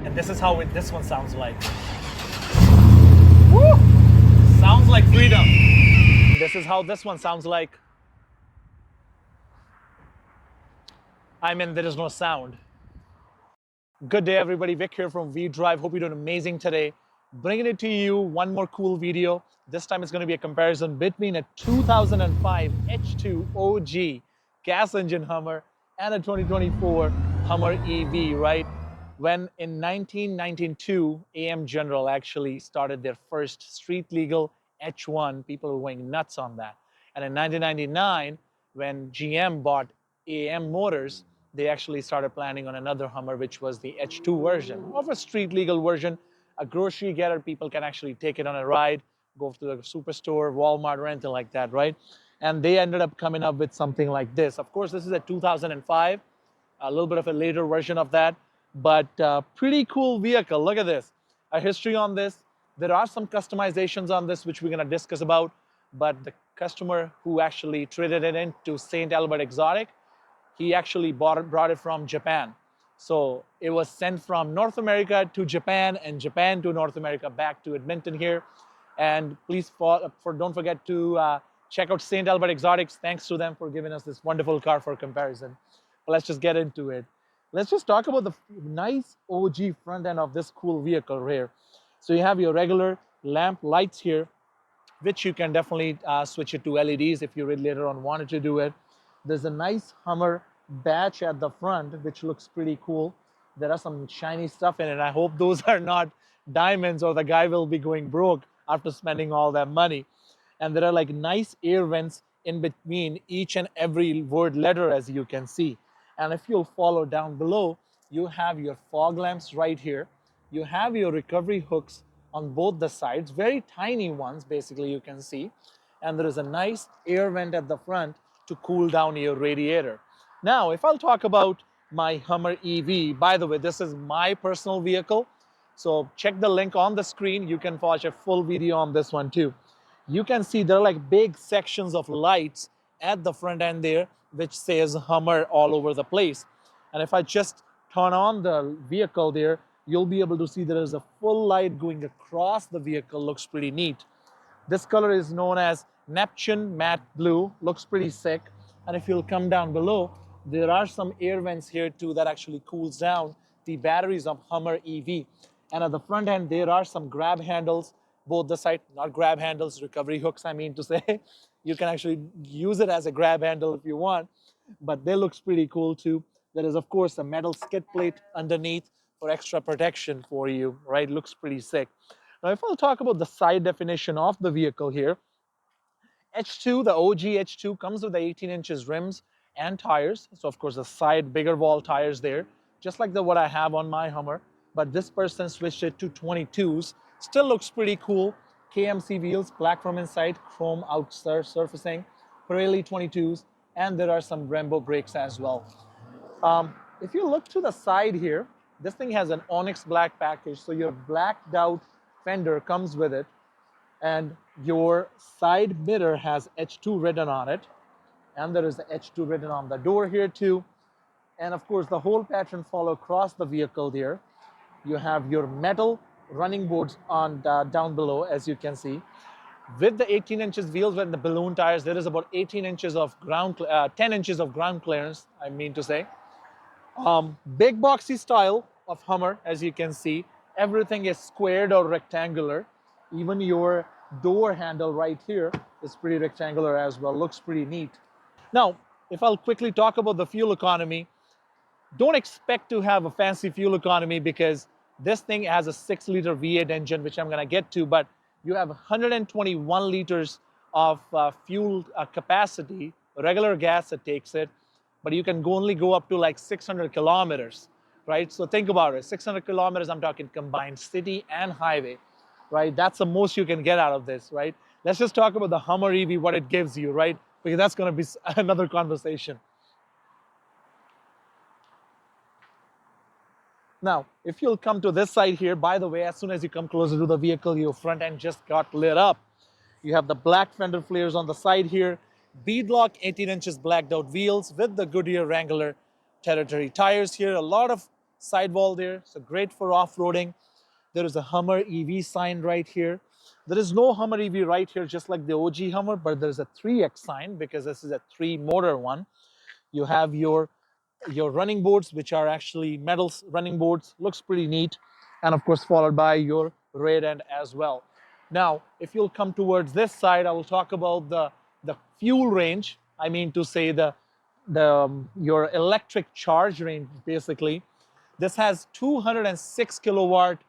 And this is how this one sounds like. Woo! Sounds like freedom. This is how this one sounds like. I mean, there is no sound. Good day, everybody. Vic here from V Drive. Hope you're doing amazing today. Bringing it to you one more cool video. This time it's going to be a comparison between a 2005 H2 OG gas engine Hummer and a 2024 Hummer EV, right? When in 1992, AM General actually started their first street legal H1, people were going nuts on that. And in 1999, when GM bought AM Motors, they actually started planning on another Hummer, which was the H2 version of a street legal version. A grocery getter, people can actually take it on a ride, go to the superstore, Walmart, or anything like that, right? And they ended up coming up with something like this. Of course, this is a 2005, a little bit of a later version of that, but pretty cool vehicle. Look at this. A history on this. There are some customizations on this, which we're going to discuss about, but the customer who actually traded it into St. Albert Exotic, he actually brought it from Japan. So it was sent from North America to Japan and Japan to North America back to Edmonton here. And please don't forget to check out St. Albert Exotics. Thanks to them for giving us this wonderful car for comparison. But let's just get into it. Let's just talk about the nice OG front end of this cool vehicle here. So you have your regular lamp lights here, which you can definitely switch it to LEDs if you really later on wanted to do it. There's a nice Hummer badge at the front, which looks pretty cool. There are some shiny stuff in it. I hope those are not diamonds or the guy will be going broke after spending all that money. And there are like nice air vents in between each and every word letter, as you can see. And if you'll follow down below, you have your fog lamps right here. You have your recovery hooks on both the sides, very tiny ones, basically, you can see. And there is a nice air vent at the front to cool down your radiator. Now, if I'll talk about my Hummer EV, by the way, this is my personal vehicle. So check the link on the screen. You can watch a full video on this one too. You can see there are like big sections of lights at the front end there, which says Hummer all over the place. And if I just turn on the vehicle there, you'll be able to see there is a full light going across the vehicle. Looks pretty neat. This color is known as Neptune Matte Blue. Looks pretty sick. And if you'll come down below, there are some air vents here too that actually cools down the batteries of Hummer EV. And at the front end, there are some grab handles, both the side, not grab handles, recovery hooks, I mean to say. You can actually use it as a grab handle if you want, but they looks pretty cool too. There is, of course, a metal skid plate underneath for extra protection for you, right? Looks pretty sick. Now, if I'll talk about the side definition of the vehicle here, H2, the OG H2 comes with the 18 inches rims and tires. So of course the side bigger wall tires there, just like what I have on my Hummer. But this person switched it to 22s. Still looks pretty cool. KMC wheels, black from inside, chrome outside surfacing, Pirelli 22s, and there are some Brembo brakes as well. If you look to the side here, this thing has an onyx black package, so your blacked out fender comes with it, and your side mirror has H2 written on it, and there is the H2 written on the door here too. And of course the whole pattern follow across the vehicle there. You have your metal running boards on down below, as you can see. With the 18 inches wheels and the balloon tires, there is about 18 inches of ground, 10 inches of ground clearance, I mean to say. Big boxy style of Hummer, as you can see. Everything is squared or rectangular. Even your door handle right here is pretty rectangular as well. Looks pretty neat. Now, if I'll quickly talk about the fuel economy, don't expect to have a fancy fuel economy because this thing has a 6-liter V8 engine, which I'm going to get to, but you have 121 liters of fuel capacity, regular gas that takes it, but you can only go up to like 600 kilometers, right? So think about it, 600 kilometers, I'm talking combined city and highway, right? That's the most you can get out of this, right? Let's just talk about the Hummer EV, what it gives you, right? Because that's going to be another conversation. Now, if you'll come to this side here, by the way, as soon as you come closer to the vehicle, your front end just got lit up. You have the black fender flares on the side here, beadlock 18 inches blacked out wheels with the Goodyear Wrangler Territory tires here. A lot of sidewall there, so great for off-roading. There is a Hummer EV sign right here. There is no Hummer EV right here, just like the OG Hummer, but there's a 3X sign because this is a 3-motor one. You have your running boards, which are actually metal running boards. Looks pretty neat. And of course, followed by your rear end as well. Now, if you'll come towards this side, I will talk about the fuel range. I mean to say your electric charge range, basically. This has 206 kilowatt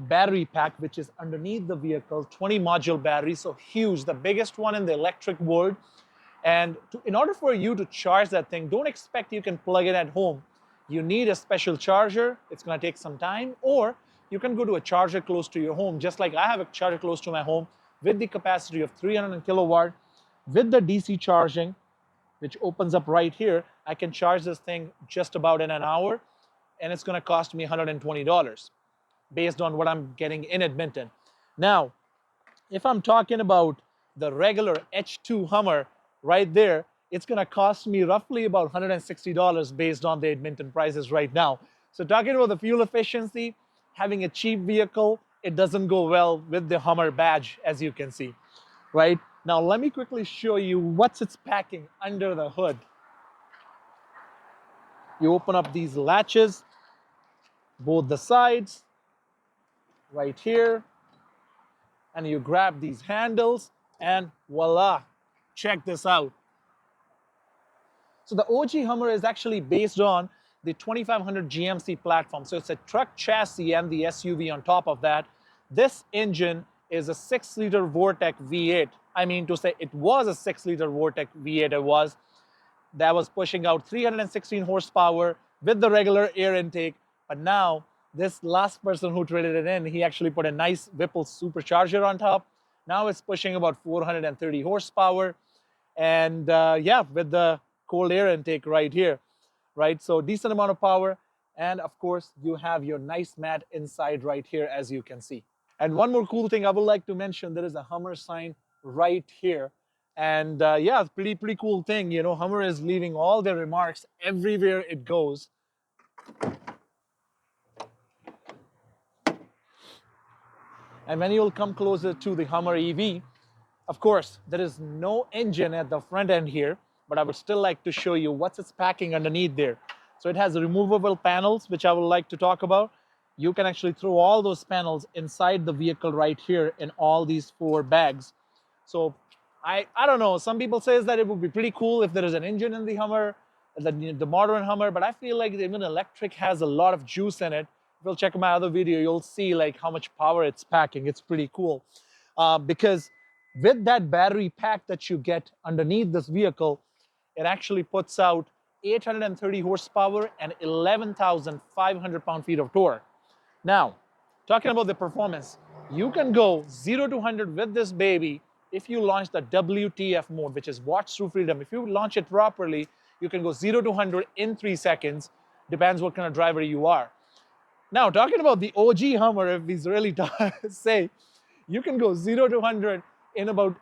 battery pack, which is underneath the vehicle, 20 module battery, so huge, the biggest one in the electric world. And in order for you to charge that thing, don't expect you can plug it at home. You need a special charger. It's going to take some time. Or you can go to a charger close to your home, just like I have a charger close to my home with the capacity of 300 kilowatt with the DC charging, which opens up right here. I can charge this thing just about in an hour, and it's going to cost me $120 based on what I'm getting in Edmonton. Now, if I'm talking about the regular H2 Hummer right there, it's going to cost me roughly about $160 based on the Edmonton prices right now. So talking about the fuel efficiency, having a cheap vehicle, it doesn't go well with the Hummer badge, as you can see, right? Now, let me quickly show you what's it's packing under the hood. You open up these latches, both the sides, right here, and you grab these handles, and voila, check this out. So the OG Hummer is actually based on the 2500 GMC platform. So it's a truck chassis and the SUV on top of that. This engine is a 6-liter Vortec V8. I mean to say, it was a 6-liter Vortec V8 that was pushing out 316 horsepower with the regular air intake. But now, this last person who traded it in, he actually put a nice Whipple supercharger on top. Now it's pushing about 430 horsepower. And yeah, with the cold air intake right here, right? So decent amount of power. And of course, you have your nice mat inside right here, as you can see. And one more cool thing I would like to mention, there is a Hummer sign right here. And yeah, pretty cool thing. You know, Hummer is leaving all their remarks everywhere it goes. And when you'll come closer to the Hummer EV, of course, there is no engine at the front end here, but I would still like to show you what's it's packing underneath there. So it has removable panels, which I would like to talk about. You can actually throw all those panels inside the vehicle right here in all these 4 bags. So I don't know, some people say that it would be pretty cool if there is an engine in the Hummer, the modern Hummer, but I feel like even electric has a lot of juice in it. If you'll check my other video, you'll see like how much power it's packing. It's pretty cool because with that battery pack that you get underneath this vehicle, it actually puts out 830 horsepower and 11,500 pound-feet of torque. Now, talking about the performance, you can go 0 to 100 with this baby if you launch the WTF mode, which is watch through freedom. If you launch it properly, you can go 0 to 100 in 3 seconds. Depends what kind of driver you are. Now, talking about the OG Hummer, if we really say, you can go 0 to 100 in about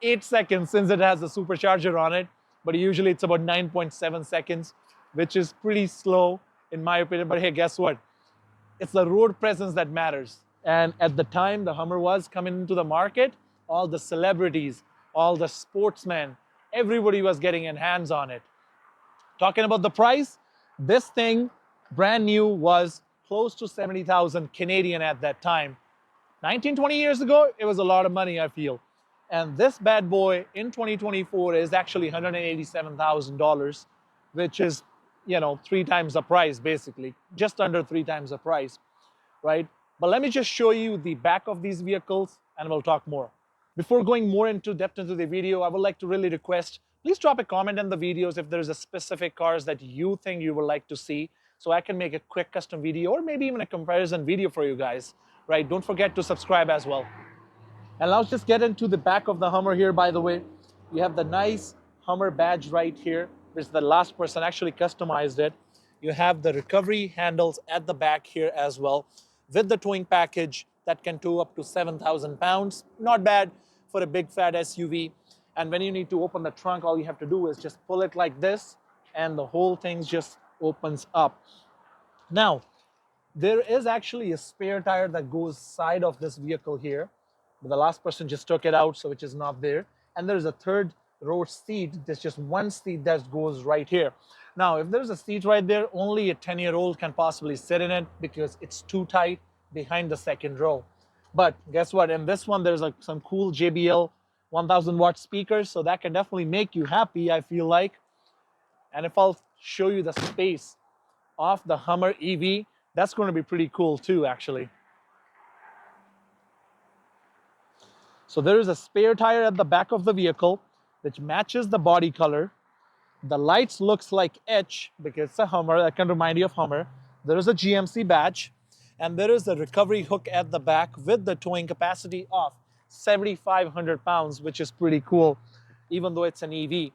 8 seconds since it has a supercharger on it, but usually it's about 9.7 seconds, which is pretty slow in my opinion. But hey, guess what? It's the road presence that matters. And at the time the Hummer was coming into the market, all the celebrities, all the sportsmen, everybody was getting in hands on it. Talking about the price, this thing, brand new, was close to 70,000 Canadian at that time. 19, 20 years ago, it was a lot of money, I feel. And this bad boy in 2024 is actually $187,000, which is, you know, 3 times the price, basically, just under 3 times the price, right? But let me just show you the back of these vehicles and we'll talk more. Before going more into depth into the video, I would like to really request, please drop a comment in the videos if there's a specific cars that you think you would like to see, so I can make a quick custom video or maybe even a comparison video for you guys, right? Don't forget to subscribe as well. And let's just get into the back of the Hummer here, by the way. You have the nice Hummer badge right here, which the last person actually customized it. You have the recovery handles at the back here as well, with the towing package that can tow up to 7,000 pounds. Not bad for a big fat SUV. And when you need to open the trunk, all you have to do is just pull it like this, and the whole thing just opens up. Now, there is actually a spare tire that goes side of this vehicle here, but the last person just took it out, so which is not there. And there's a third row seat. There's just one seat that goes right here. Now, if there's a seat right there, only a 10-year-old can possibly sit in it because it's too tight behind the second row. But guess what? In this one, there's like some cool JBL 1000 watt speakers, so that can definitely make you happy, I feel like. And if I'll show you the space of the Hummer EV, that's going to be pretty cool too, actually. So there is a spare tire at the back of the vehicle, which matches the body color. The lights looks like etch because it's a Hummer. That can remind you of Hummer. There is a GMC badge, and there is a recovery hook at the back with the towing capacity of 7,500 pounds, which is pretty cool, even though it's an EV.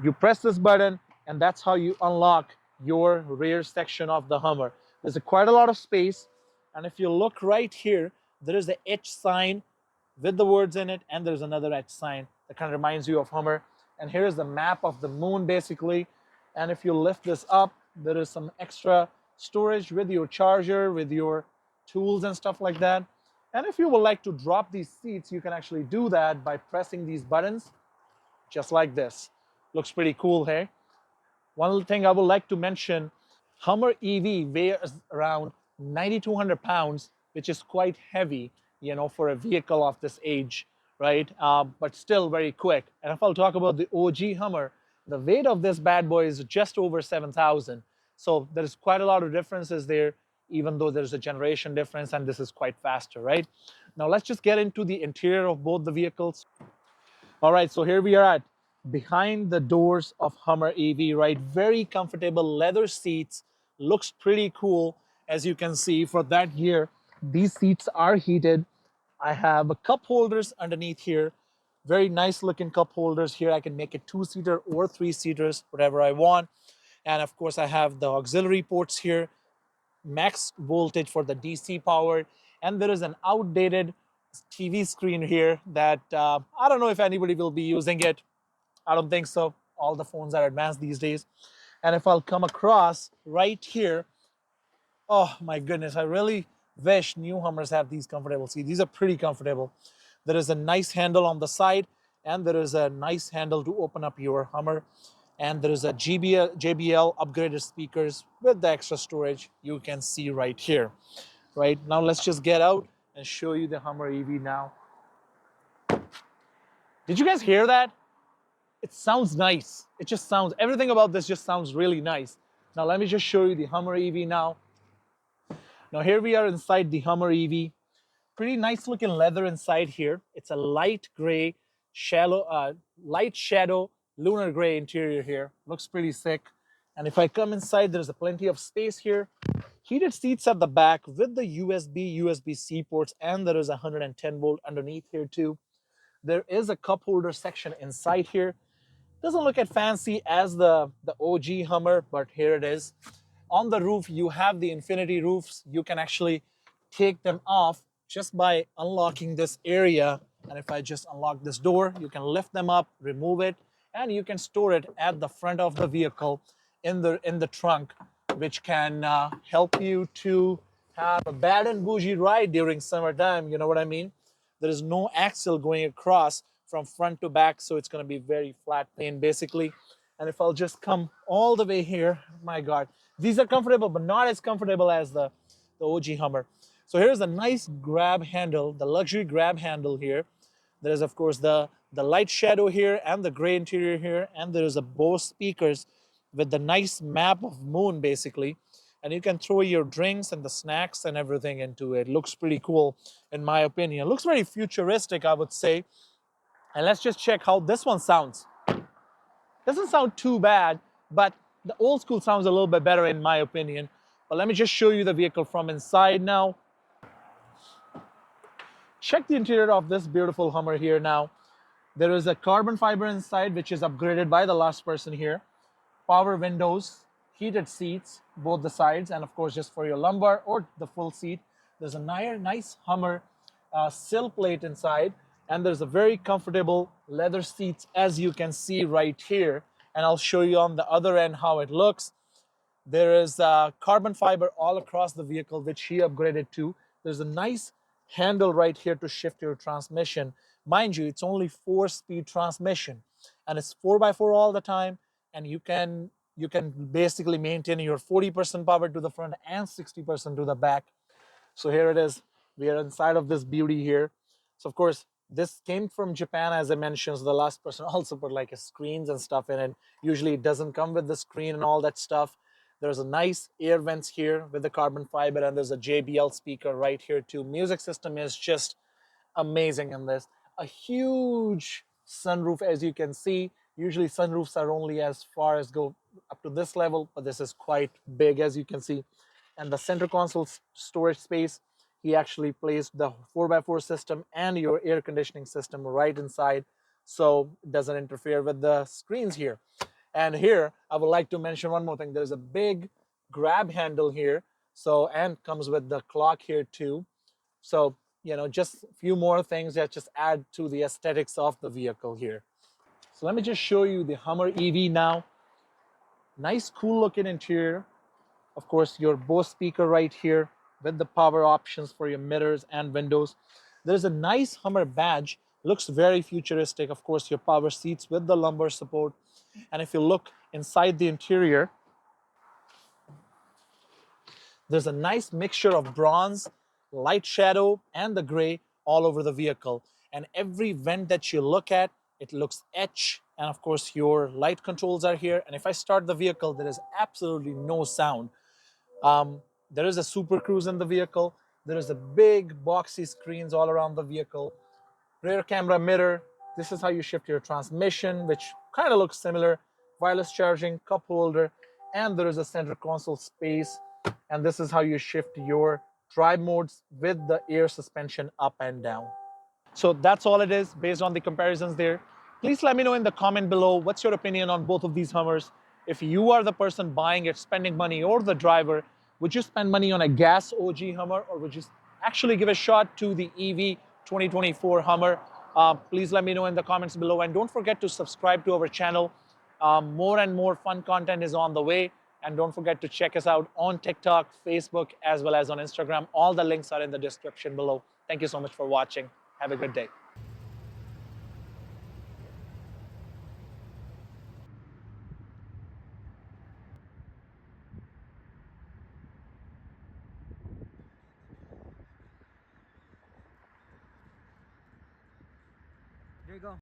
You press this button, and that's how you unlock your rear section of the Hummer. There's quite a lot of space, and if you look right here, there is the etch sign with the words in it, and there's another etch sign that kind of reminds you of Hummer. And here is the map of the moon, basically. And if you lift this up, there is some extra storage with your charger, with your tools and stuff like that. And if you would like to drop these seats, you can actually do that by pressing these buttons, just like this. Looks pretty cool, hey? One little thing I would like to mention, Hummer EV weighs around 9,200 pounds, which is quite heavy, for a vehicle of this age, right? But still very quick. And if I'll talk about the OG Hummer, the weight of this bad boy is just over 7,000. So there's quite a lot of differences there, even though there's a generation difference, and this is quite faster, right? Now let's just get into the interior of both the vehicles. All right, so here we are at behind the doors of Hummer EV, right? Very comfortable leather seats, looks pretty cool. As you can see, for that year, these seats are heated. I have a cup holders underneath here. Very nice looking cup holders here. I can make it 2-seater or 3-seaters, whatever I want. And of course, I have the auxiliary ports here, max voltage for the DC power. And there is an outdated TV screen here that I don't know if anybody will be using it. I don't think so. All the phones are advanced these days. And if I'll come across right here, oh my goodness, I really wish new Hummers have these comfortable seats. These are pretty comfortable. There is a nice handle on the side, and there is a nice handle to open up your Hummer. And there is a JBL upgraded speakers with the extra storage you can see right here. Right, now let's just get out and show you the Hummer EV now. Did you guys hear that? It sounds nice. It just sounds, everything about this just sounds really nice. Now let me just show you the Hummer EV now. Now here we are inside the Hummer EV. Pretty nice looking leather inside here. It's a light gray, light shadow, lunar gray interior here. Looks pretty sick. And if I come inside, there's plenty of space here. Heated seats at the back with the USB-C ports, and there is a 110 volt underneath here too. There is a cup holder section inside here. Doesn't look as fancy as the OG Hummer, but here it is. On the roof, you have the infinity roofs. You can actually take them off just by unlocking this area. And if I just unlock this door, you can lift them up, remove it, and you can store it at the front of the vehicle in the trunk, which can help you to have a bad and bougie ride during summertime. You know what I mean? There is no axle going across from front to back, so it's going to be very flat plane basically. And if I'll just come all the way here, my God, these are comfortable, but not as comfortable as the OG Hummer. So here's a nice grab handle, the luxury grab handle here. There's of course the light shadow here and the gray interior here, and there's a Bose speakers with the nice map of moon basically. And you can throw your drinks and the snacks and everything into it. Looks pretty cool in my opinion. Looks very futuristic, I would say. And let's just check how this one sounds. Doesn't sound too bad, but the old school sounds a little bit better in my opinion. But let me just show you the vehicle from inside now. Check the interior of this beautiful Hummer here now. There is a carbon fiber inside, which is upgraded by the last person here. Power windows, heated seats, both the sides, and of course just for your lumbar or the full seat. There's a nice Hummer sill plate inside, and there's a very comfortable leather seats as you can see right here. And I'll show you on the other end how it looks. There is carbon fiber all across the vehicle, which he upgraded to. There's a nice handle right here to shift your transmission. Mind you, it's only 4-speed transmission, and it's 4x4 all the time. And you can basically maintain your 40% power to the front and 60% to the back. So here it is. We are inside of this beauty here. So of course, this came from Japan, as I mentioned. So the last person also put like a screens and stuff in it. Usually it doesn't come with the screen and all that stuff. There's a nice air vents here with the carbon fiber, and there's a JBL speaker right here too. Music system is just amazing in this. A huge sunroof, as you can see. Usually sunroofs are only as far as go up to this level, but this is quite big, as you can see. And the center console storage space, he actually placed the 4x4 system and your air conditioning system right inside, so it doesn't interfere with the screens here. And here I would like to mention one more thing. There's a big grab handle here, so, and comes with the clock here too. So, just a few more things that just add to the aesthetics of the vehicle here. So let me just show you the Hummer EV now. Nice, cool looking interior. Of course, your Bose speaker right here with the power options for your mirrors and windows. There's a nice Hummer badge. Looks very futuristic. Of course, your power seats with the lumbar support. And if you look inside the interior, there's a nice mixture of bronze, light shadow, and the gray all over the vehicle. And every vent that you look at, it looks etched. And of course, your light controls are here. And if I start the vehicle, there is absolutely no sound. There is a Super Cruise in the vehicle. There is a big boxy screens all around the vehicle. Rear camera mirror. This is how you shift your transmission, which kind of looks similar. Wireless charging, cup holder, and there is a center console space. And this is how you shift your drive modes with the air suspension up and down. So that's all it is based on the comparisons there. Please let me know in the comment below what's your opinion on both of these Hummers. If you are the person buying it, spending money, or the driver, would you spend money on a gas OG Hummer, or would you actually give a shot to the EV 2024 Hummer? Please let me know in the comments below. And don't forget to subscribe to our channel. More and more fun content is on the way. And don't forget to check us out on TikTok, Facebook, as well as on Instagram. All the links are in the description below. Thank you so much for watching. Have a good day. There you go.